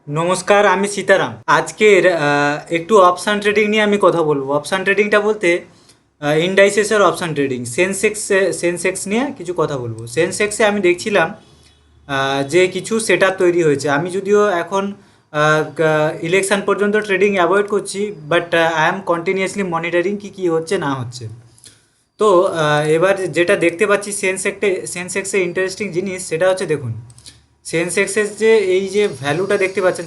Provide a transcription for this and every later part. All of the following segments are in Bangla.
নমস্কার, আমি সীতারাম। আজকের একটু অপশান ট্রেডিং নিয়ে আমি কথা বলবো। অপশান ট্রেডিংটা বলতে ইন্ডাইসেসের অপশান ট্রেডিং, সেন্সেক্স নিয়ে কিছু কথা বলবো। সেন্সেক্সে আমি দেখছিলাম যে কিছু সেট আপ তৈরি হয়েছে। আমি যদিও এখন ইলেকশন পর্যন্ত ট্রেডিং অ্যাভয়েড করছি, but I am continuously monitoring কী হচ্ছে না হচ্ছে। তো এবার যেটা দেখতে পাচ্ছি সেন্সেক্সে ইন্টারেস্টিং জিনিস সেটা হচ্ছে, দেখুন সেন্সেক্সের যে এই যে ভ্যালুটা দেখতে পাচ্ছেন,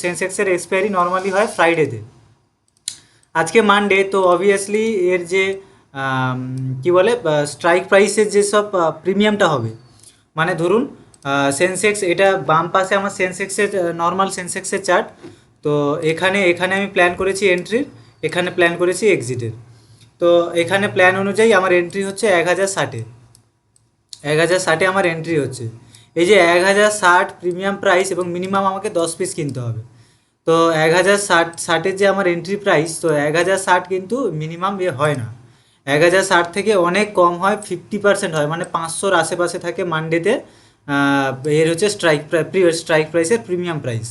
সেন্সেক্সের এক্সপায়ারি নর্মালি হয় ফ্রাইডেতে। আজকে মানডে, তো অবভিয়াসলি এর যে কি বলে স্ট্রাইক প্রাইসের যে সব প্রিমিয়ামটা হবে, মানে ধরুন সেন্সেক্স, এটা বাম পাশে আমার সেন্সেক্সের নর্মাল সেন্সেক্সের চার্ট। তো এখানে এখানে আমি প্ল্যান করেছি এন্ট্রির, এখানে প্ল্যান করেছি এক্সিটের। তো এখানে প্ল্যান অনুযায়ী আমার এন্ট্রি হচ্ছে 1060-এ, 1060-এ আমার এন্ট্রি হচ্ছে। এই যে 1060 প্রিমিয়াম প্রাইস এবং মিনিমাম আমাকে 10 পিস কিনতে হবে। তো 1060-এর যে আমার এন্ট্রি প্রাইস, তো 1060 কিন্তু মিনিমাম হয় না। 1060 থেকে অনেক কম হয়, 50% হয়, মানে 500-র আশেপাশে থাকে মানডেতে। এর হচ্ছে স্ট্রাইক প্রাইসের প্রিমিয়াম প্রাইস।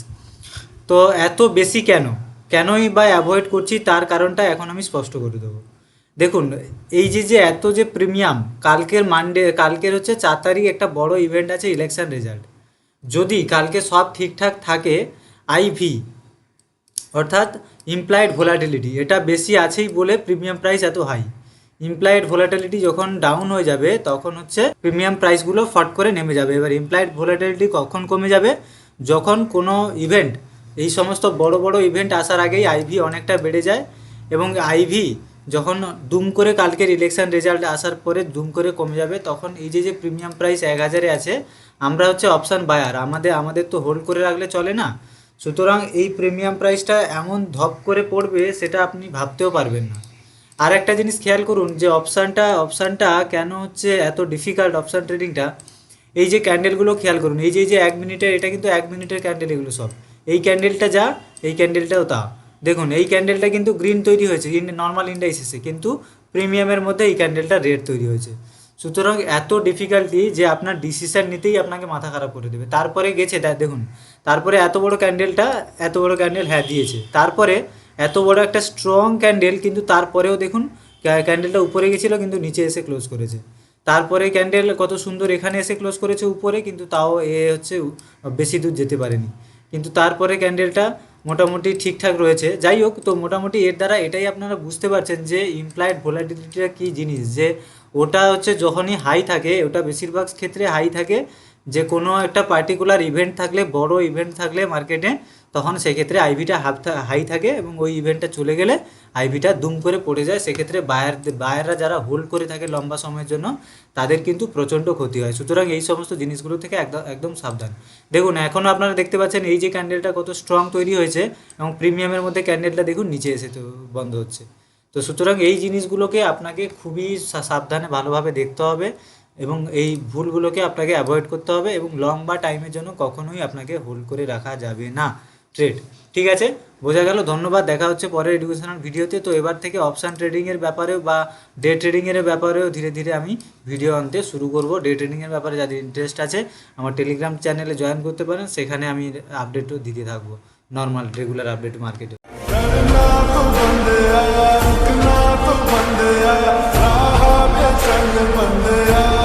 তো এত বেশি কেনই বা অ্যাভয়েড করছি, তার কারণটা এখন আমি স্পষ্ট করে দেবো। দেখুন, এই যে এত যে প্রিমিয়াম, কালকের হচ্ছে 4 তারিখ একটা বড় ইভেন্ট আছে, ইলেকশন রেজাল্ট। যদি কালকে সব ঠিকঠাক থাকে, আইভি অর্থাৎ ইমপ্লাইড ভোলাটিলিটি, এটা বেশি আছেই বলে প্রিমিয়াম প্রাইস এত হাই। ইমপ্লাইড ভোলাটিলিটি যখন ডাউন হয়ে যাবে, তখন হচ্ছে প্রিমিয়াম প্রাইসগুলো ফট করে নেমে যাবে। এবার ইমপ্লাইড ভোলাটিলিটি কখন কমে যাবে? যখন কোনো ইভেন্ট, এই সমস্ত বড় বড় ইভেন্ট আসার আগেই আইভি অনেকটা বেড়ে যায়, এবং আইভি যখন দুম করে কালকের ইলেকশন রেজাল্ট আসার পরে দুম করে কমে যাবে, তখন এই যে প্রিমিয়াম প্রাইস 1000-এ আছে, আমরা হচ্ছে অপশান বায়ার, আমাদের তো হোল্ড করে রাখলে চলে না। সুতরাং এই প্রিমিয়াম প্রাইসটা এমন ধপ করে পড়বে, সেটা আপনি ভাবতেও পারবেন না। আর একটা জিনিস খেয়াল করুন, যে অপশানটা কেন হচ্ছে এত ডিফিকাল্ট, অপশান ট্রেডিংটা। এই যে ক্যান্ডেলগুলো খেয়াল করুন, এই যে 1 মিনিটের, এটা কিন্তু 1 মিনিটের ক্যান্ডেল, এগুলো সব। এই ক্যান্ডেলটা যা, এই ক্যান্ডেলটাও তা। দেখুন, এই ক্যান্ডেলটা কিন্তু গ্রিন তৈরি হয়েছে নর্মাল ইন্ডাইসেসে, কিন্তু প্রিমিয়ামের মধ্যে এই ক্যান্ডেলটা রেড তৈরি হয়েছে। সুতরাং এত ডিফিকাল্টি যে আপনার ডিসিশান নিতেই আপনাকে মাথা খারাপ করে দেবে। তারপরে গেছে দেখুন, তারপরে এত বড় ক্যান্ডেল হ্যাঁ দিয়েছে, তারপরে এত বড় একটা স্ট্রং ক্যান্ডেল, কিন্তু তারপরেও দেখুন ক্যান্ডেলটা উপরে গেছিলো কিন্তু নিচে এসে ক্লোজ করেছে। তারপরে ক্যান্ডেল কত সুন্দর এখানে এসে ক্লোজ করেছে উপরে, কিন্তু তাও হচ্ছে বেশি দূর যেতে পারেনি। কিন্তু তারপরে ক্যান্ডেলটা মোটামুটি ঠিকঠাক রয়েছে। যাই হোক, তো মোটামুটি এর দ্বারা এটাই আপনারা বুঝতে পারছেন যে ইমপ্লাইড ভোলাটিলিটিটা কী জিনিস। যে ওটা হচ্ছে যখনই হাই থাকে, ওটা বেশিরভাগ ক্ষেত্রে হাই থাকে, যে কোনো একটা পার্টিকুলার ইভেন্ট থাকলে, বড় ইভেন্ট থাকলে মার্কেটে, তখন সেক্ষেত্রে আইভিটা হাই থাকে, এবং ওই ইভেন্টটা চলে গেলে আইভিটা দুম করে পড়ে যায়। সেক্ষেত্রে বায়াররা যারা হোল্ড করে থাকে লম্বা সময়ের জন্য, তাদের কিন্তু প্রচণ্ড ক্ষতি হয়। সুতরাং এই সমস্ত জিনিসগুলো থেকে একদম একদম সাবধান। দেখুন, এখনও আপনারা দেখতে পাচ্ছেন এই যে ক্যান্ডেলটা কত স্ট্রং তৈরি হয়েছে, এবং প্রিমিয়ামের মধ্যে ক্যান্ডেলটা দেখুন নিচে এসে তো বন্ধ হচ্ছে। তো সুতরাং এই জিনিসগুলোকে আপনাকে খুবই সাবধানে ভালোভাবে দেখতে হবে, এবং এই ভুলগুলোকে আপনাকে অ্যাভয়েড করতে হবে, এবং লং বা টাইমের জন্য কখনোই আপনাকে হোল্ড করে রাখা যাবে না ট্রেড। ঠিক আছে, বোঝা গেল। ধন্যবাদ, দেখা হচ্ছে পরের এডুকেশনাল ভিডিওতে। তো এবার থেকে অপশান ট্রেডিংয়ের ব্যাপারেও বা ডে ট্রেডিংয়ের ব্যাপারেও ধীরে ধীরে আমি ভিডিও আনতে শুরু করব। ডে ট্রেডিংয়ের ব্যাপারে যাদের ইন্টারেস্ট আছে, আমার টেলিগ্রাম চ্যানেলে জয়েন করতে পারেন, সেখানে আমি আপডেটও দিতে থাকবো, নর্মাল রেগুলার আপডেট মার্কেটে। करना तो बंद आया, रुकना तो बंद आया, राह पे चल बंद आया।